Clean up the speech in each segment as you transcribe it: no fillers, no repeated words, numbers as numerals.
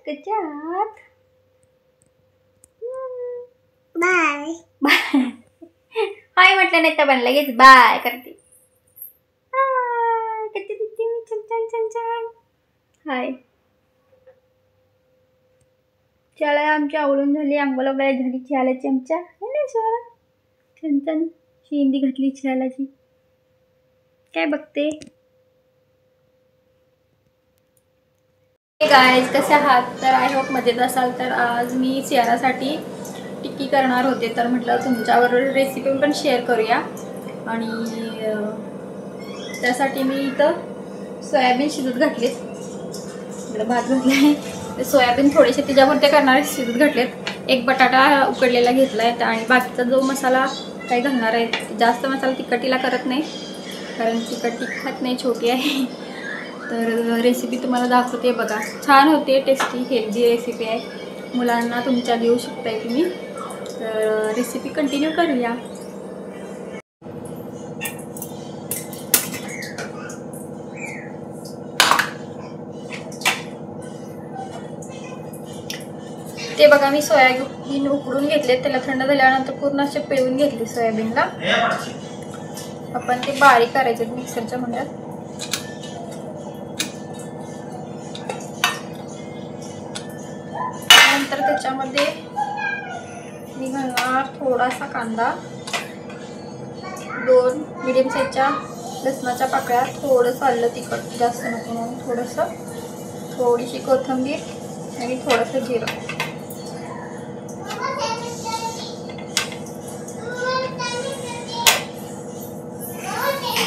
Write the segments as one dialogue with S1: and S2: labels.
S1: कच्च्यात bye bye hi म्हटलं नाही तर पण लगेच बाय करते. करते छान छान छान छान. हाय शाळा आमची आवडून झाली. अंघोळ वगैरे झाली. शाळेची आमच्या ना शाळा छान छान शेंदी घातली शाळाची. काय बघते गाईज कसे आहात. तर आय होप मजेत असाल. तर आज मी सियारासाठी टिक्की करणार होते. तर म्हटलं तुमच्याबरोबर रेसिपी पण शेअर करूया. आणि त्यासाठी मी इथं सोयाबीन शिजत घातलेत. इकडं भात घातला आहे. ते सोयाबीन थोडेसे त्याच्यावरती करणारे शिजत घातलेत. एक बटाटा उकडलेला घेतला आहे. आणि बाकीचा जो मसाला काही घालणार आहे जास्त मसाला तिखटीला करत नाही कारण तिखट खात नाही छोटी आहे. तर रेसिपी तुम्हाला दाखवते बघा. छान होते टेस्टी हेल्दी रेसिपी आहे. मुलांना तुमच्या देऊ शकताय तुम्ही. तर रेसिपी कंटिन्यू करूया. ते बघा मी सोयाबीन उकडून घेतले. त्याला थंड झाल्यानंतर पूर्ण असे पिळून घेतले सोयाबीनला. आपण ते बारीक करायचे मिक्सरच्या भांड्यात. नंतर त्याच्यामध्ये मी घालणार थोडासा कांदा, 2 मीडियम साईजच्या लसणाच्या पाकळ्या, थोडंसं आलं तिखट जास्त नको म्हणून थोडंसं, थोडीशी कोथिंबीर आणि थोडंसं जिरं.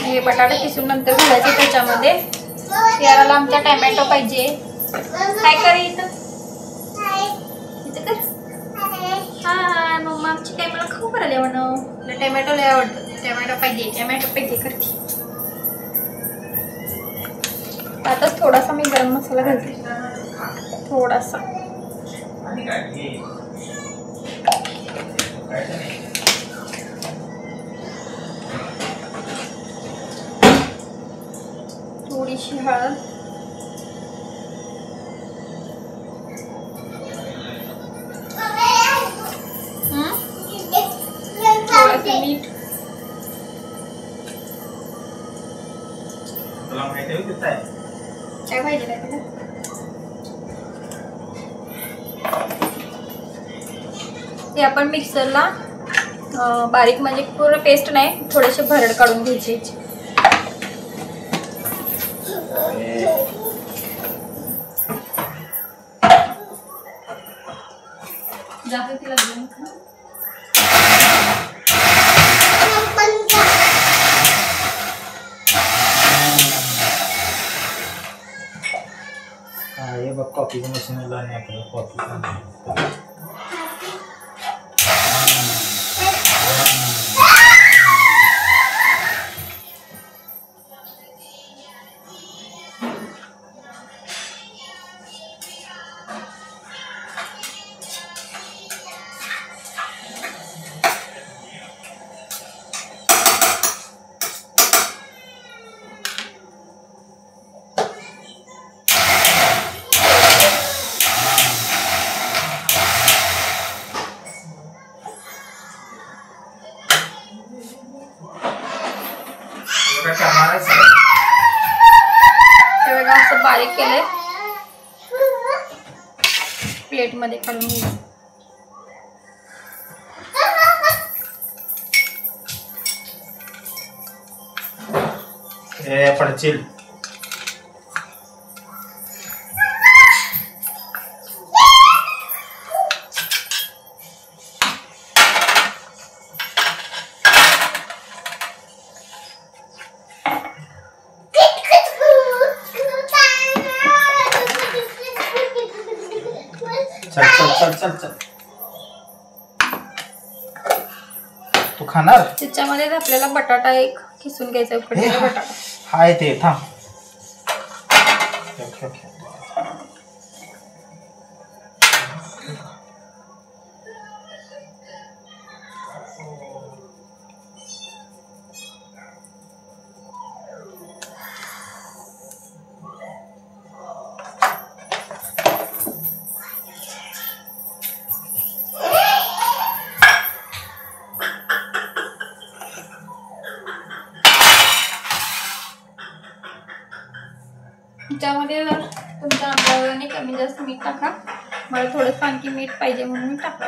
S1: हे बटाटा किसून नंतर घालायचे त्याच्यामध्ये. याला आमच्या टोमॅटो पाहिजे. काय कर इथं इथं कर. हा मम्मा आमची काय मला खाऊ करायला म्हणून तुला टोमॅटो लय आवडतं. टोमॅटो पाहिजे करते. आताच थोडासा मी गरम मसाला घालते. थोडासा थोडीशी हळद, थोडंसं मीठ, काय पाहिजे काय ते आपण मिक्सरला बारीक म्हणजे पूर्ण पेस्ट नाही थोडेसे भरड काढून घ्यायचे.
S2: ये बघ कॉफीचं मशीन लावून आपल्याला कॉफी
S1: असं बारीक केलंय. प्लेट मध्ये काढून घ्यायचं.
S2: पडचिल चल तू खाणार.
S1: त्याच्यामध्ये आपल्याला बटाटा एक किसून घ्यायचा. उकडलेला बटाटा
S2: हाय ते थांब.
S1: कमी जास्त मीठ टाका. मला थोडंसं आणखी मीठ पाहिजे म्हणून मी टाकलं.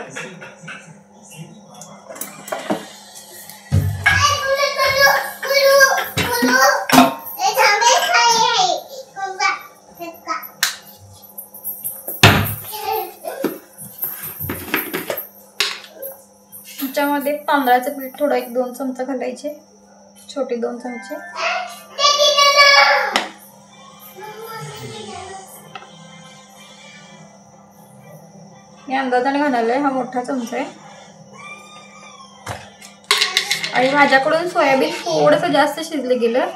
S1: त्याच्यामध्ये तांदळाचं पीठ थोडं 1-2 चमचे घालायचे, छोटे 2 चमचे. मी अंदाजाने घालायला हा मोठा चमचा आहे. आणि माझ्याकडून सोयाबीन थोडंसं जास्त शिजलं गेलं.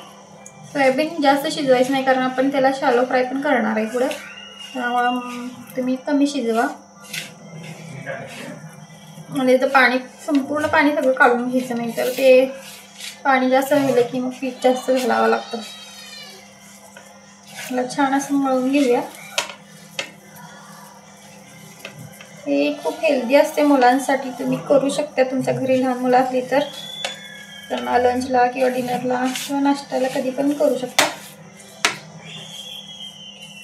S1: सोयाबीन जास्त शिजवायचं नाही कारण आपण त्याला शॅलो फ्राय पण करणार आहे पुढे, त्यामुळं तुम्ही कमी शिजवा. म्हणजे तर पाणी संपूर्ण पाणी सगळं काढून घ्यायचं नाही, तर ते पाणी जास्त राहिलं की मग पीठ जास्त घालावं लागतं. त्याला छान असं मळून घेऊया. हे खूप हेल्दी असते मुलांसाठी, तुम्ही करू शकता. तुमच्या घरी लहान मुलं असली तर त्यांना लंचला किंवा डिनरला किंवा नाश्त्याला कधी पण करू शकता.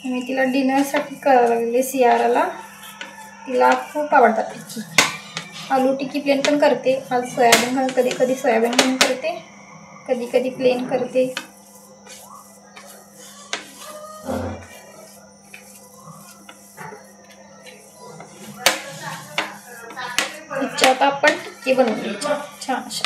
S1: मी तिला डिनरसाठी करायला लागले. सियाराला तिला खूप आवडतात टिक्की. आलू टिक्की प्लेन पण करते. आज सोयाबीन घालून, कधी कधी सोयाबीन घालून करते, कधी कधी प्लेन करते. आता आपण टिक्की बनवून घ्यायची छान अशी.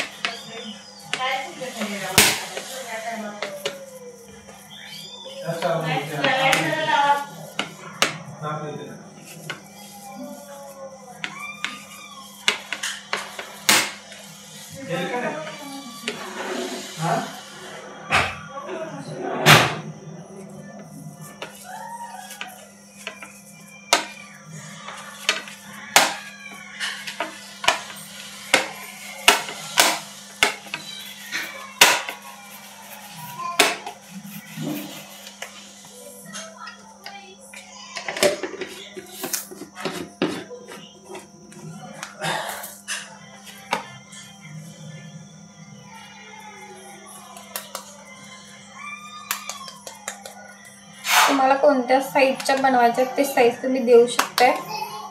S1: तुम्हाला कोणत्या साईजच्या बनवायच्या ते साईज तुम्ही देऊ शकताय,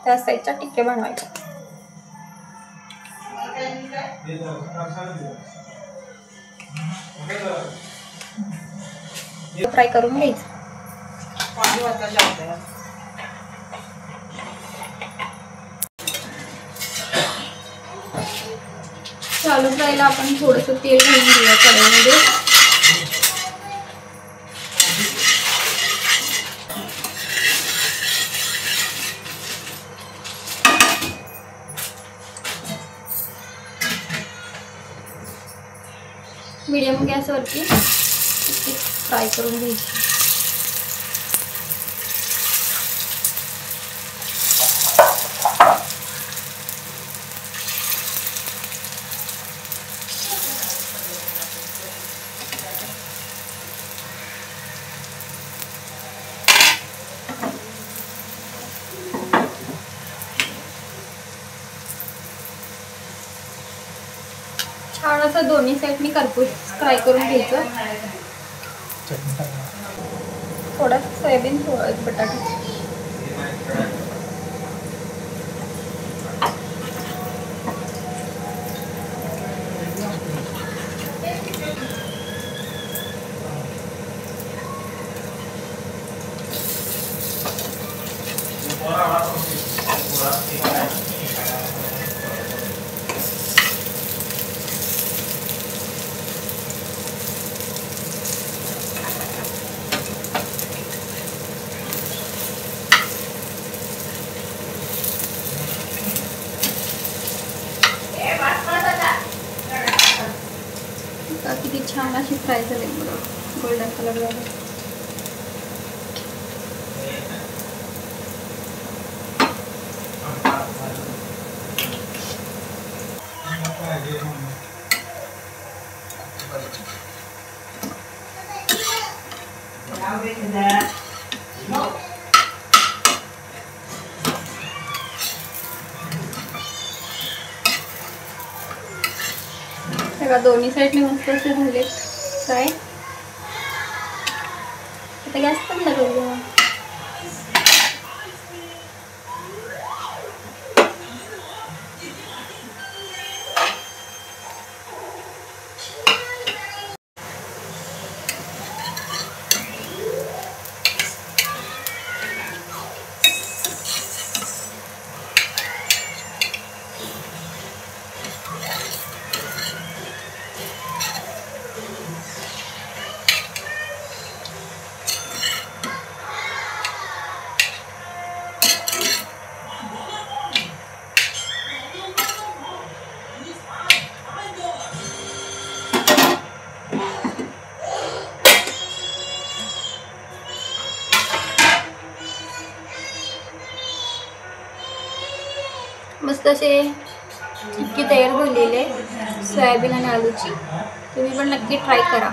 S1: त्या साईजच्या टिक्क्या बनवायच्या. फ्राय करून घ्यायचं. चालू फ्रायला आपण थोडंसं तेल घालून घेऊया कढईमध्ये. मीडियम गॅसवरती फ्राय करून घ्यायची. छान असं दोन्ही साईडनी करपूस फ्राय करून घ्यायचं. थोडा सोयाबीन, थोडा बटाटा. किती छान अशी फ्राय झाली बघा, गोल्डन कलर झाला. बघा दोन्ही साईडने मस्त असे झाले फ्राय. आता गॅस बंद करूया. मस्त असे टिक्की तयार झालेली आहे सोयाबीन आणि आलूची. तुम्ही पण नक्की ट्राय करा.